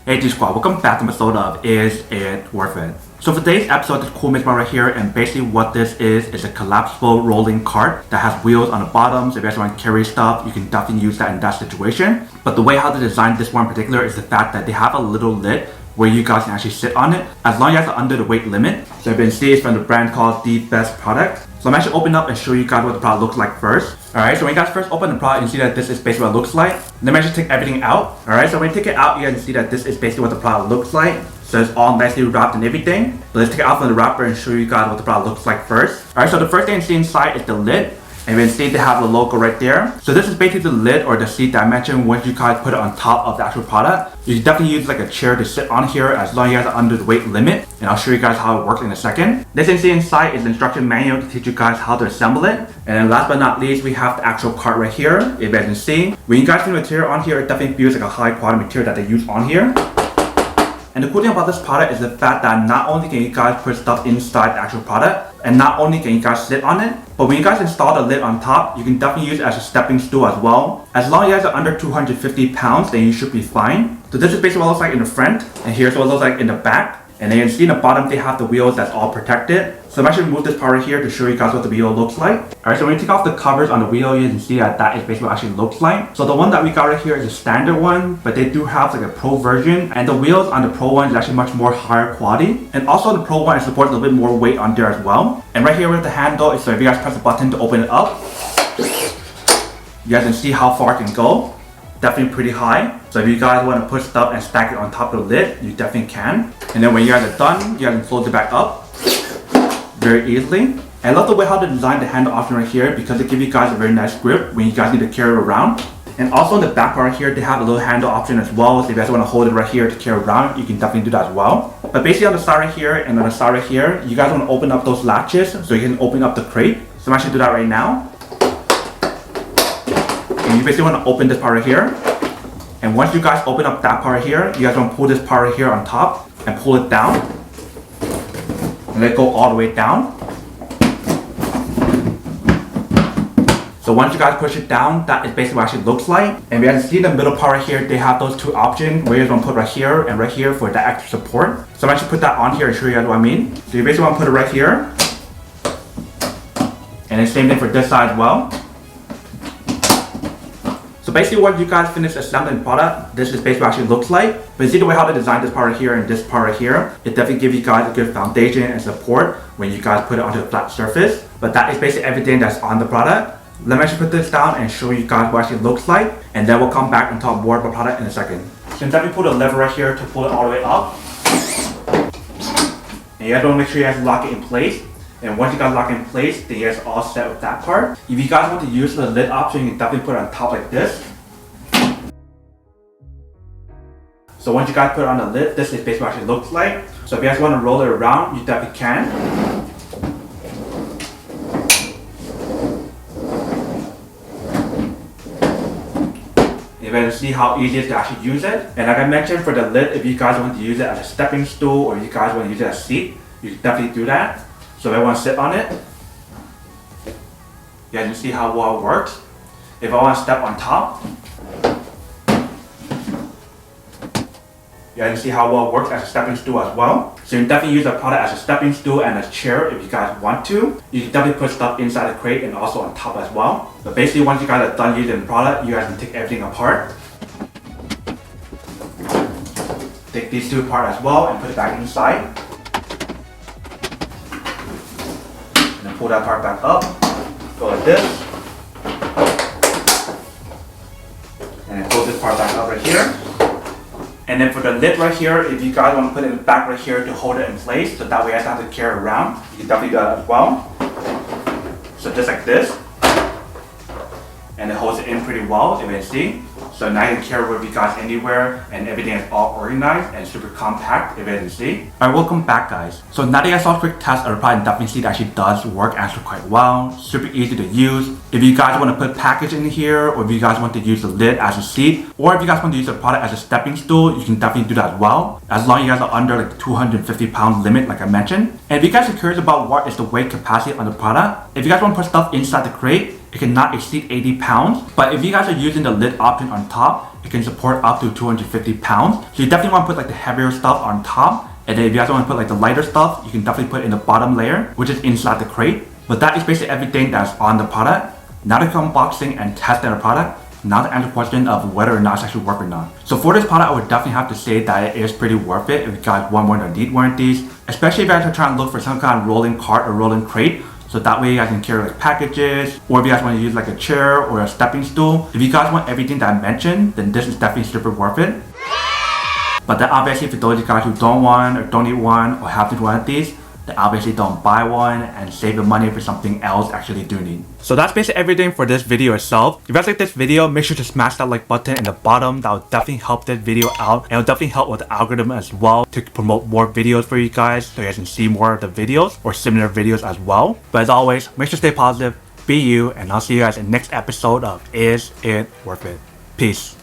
Hey G-Squad, welcome back to an episode of Is It Worth It? So for today's episode, this cool mix right here, and basically what this is a collapsible rolling cart that has wheels on the bottom, so if you guys want to carry stuff, you can definitely use that in that situation. But the way how they designed this one in particular is the fact that they have a little lid where you guys can actually sit on it, as long as you guys are under the weight limit. So you can see it's from the brand called dbest product. So I'm actually open up and show you guys what the product looks like first. Alright, so when you guys first open the product, you see that this is basically what it looks like. Let me actually take everything out. Alright, so when you take it out, you guys can see that this is basically what the product looks like. So it's all nicely wrapped and everything. But let's take it out from the wrapper and show you guys what the product looks like first. Alright, so the first thing you see inside is the lid. And you can see they have the logo right there. So this is basically the lid or the seat that I mentioned once you guys put it on top of the actual product. You can definitely use like a chair to sit on here as long as you guys are under the weight limit. And I'll show you guys how it works in a second. This thing you see inside is the instruction manual to teach you guys how to assemble it. And then last but not least, we have the actual cart right here. If you guys can see, when you guys see the material on here, it definitely feels like a high quality material that they use on here. And the cool thing about this product is the fact that not only can you guys put stuff inside the actual product, and not only can you guys sit on it, but when you guys install the lid on top, you can definitely use it as a stepping stool as well. As long as you guys are under 250 pounds, then you should be fine. So this is basically what it looks like in the front, and here's what it looks like in the back. And then you can see in the bottom, they have the wheels that's all protected. So I'm actually remove this part right here to show you guys what the wheel looks like. Alright, so when you take off the covers on the wheel, you can see that that is basically what it actually looks like. So the one that we got right here is a standard one, but they do have like a pro version. And the wheels on the pro one is actually much more higher quality. And also the pro one supports a little bit more weight on there as well. And right here with the handle, so if you guys press the button to open it up, you guys can see how far it can go. Definitely pretty high. So if you guys want to put stuff and stack it on top of the lid, you definitely can. And then when you guys are done, you guys can close it back up very easily. And I love the way how they designed the handle option right here because it gives you guys a very nice grip when you guys need to carry it around. And also in the back part here, they have a little handle option as well. So if you guys want to hold it right here to carry around, you can definitely do that as well. But basically on the side right here and on the side right here, you guys want to open up those latches so you can open up the crate. So I'm actually do that right now. And you basically want to open this part right here. And once you guys open up that part right here, you guys want to pull this part right here on top and pull it down. And let it go all the way down. So once you guys push it down, that is basically what it actually looks like. And we can see the middle part right here, they have those two options where you guys want to put right here and right here for that extra support. So I'm actually put that on here and show you guys what I mean. So you basically want to put it right here. And the same thing for this side as well. So basically once you guys finish assembling the product, this is basically what it actually looks like. But you see the way how they designed this part right here and this part right here, it definitely gives you guys a good foundation and support when you guys put it onto a flat surface. But that is basically everything that's on the product. Let me actually put this down and show you guys what it actually looks like. And then we'll come back and talk more about the product in a second. So definitely pull the lever right here to pull it all the way up. And you guys want to make sure you guys lock it in place. And once you guys lock it in place, then you guys are all set with that part. If you guys want to use the lid option, you can definitely put it on top like this. So once you guys put it on the lid, this is basically what it actually looks like. So if you guys want to roll it around, you definitely can. You guys see how easy it is to actually use it. And like I mentioned, for the lid, if you guys want to use it as a stepping stool or if you guys want to use it as a seat, you can definitely do that. So if I want to sit on it, you guys can see how well it works. If I want to step on top, you guys can see how well it works as a stepping stool as well. So you can definitely use the product as a stepping stool and a chair if you guys want to. You can definitely put stuff inside the crate and also on top as well. But basically once you guys are done using the product, you guys can take everything apart. Take these two apart as well and put it back inside. Pull that part back up, go like this, and then pull this part back up right here. And then for the lid right here, if you guys want to put it in the back right here to hold it in place, so that way you guys don't have to carry it around, you can definitely do that as well. So just like this, and it holds it in pretty well, if you can see. So now you can carry it with you guys anywhere and everything is all organized and super compact if you can see. Alright, welcome back guys. So now that you guys saw a quick test of the product, definitely see that actually does work actually quite well. Super easy to use. If you guys want to put package in here or if you guys want to use the lid as a seat or if you guys want to use the product as a stepping stool, you can definitely do that as well. As long as you guys are under like the 250 pound limit like I mentioned. And if you guys are curious about what is the weight capacity on the product, if you guys want to put stuff inside the crate, it cannot exceed 80 pounds. But if you guys are using the lid option on top, it can support up to 250 pounds. So you definitely want to put like the heavier stuff on top. And then if you guys want to put like the lighter stuff, you can definitely put it in the bottom layer, which is inside the crate. But that is basically everything that's on the product. Now to unboxing and testing the product. Now to answer the question of whether or not it's actually worth or not. So for this product, I would definitely have to say that it is pretty worth it if you guys want one or need one of these. Especially if you guys are trying to look for some kind of rolling cart or rolling crate. So that way you guys can carry like packages, or if you guys want to use like a chair or a stepping stool. If you guys want everything that I mentioned, then this is definitely super worth it. But then obviously for those of you guys who don't want or don't need one or have to one of these, then obviously don't buy one and save the money for something else actually do need. So that's basically everything for this video itself. If you guys like this video, make sure to smash that like button in the bottom. That will definitely help this video out, and it will definitely help with the algorithm as well to promote more videos for you guys so you guys can see more of the videos or similar videos as well. But as always, make sure to stay positive, be you, and I'll see you guys in the next episode of Is It Worth It? Peace.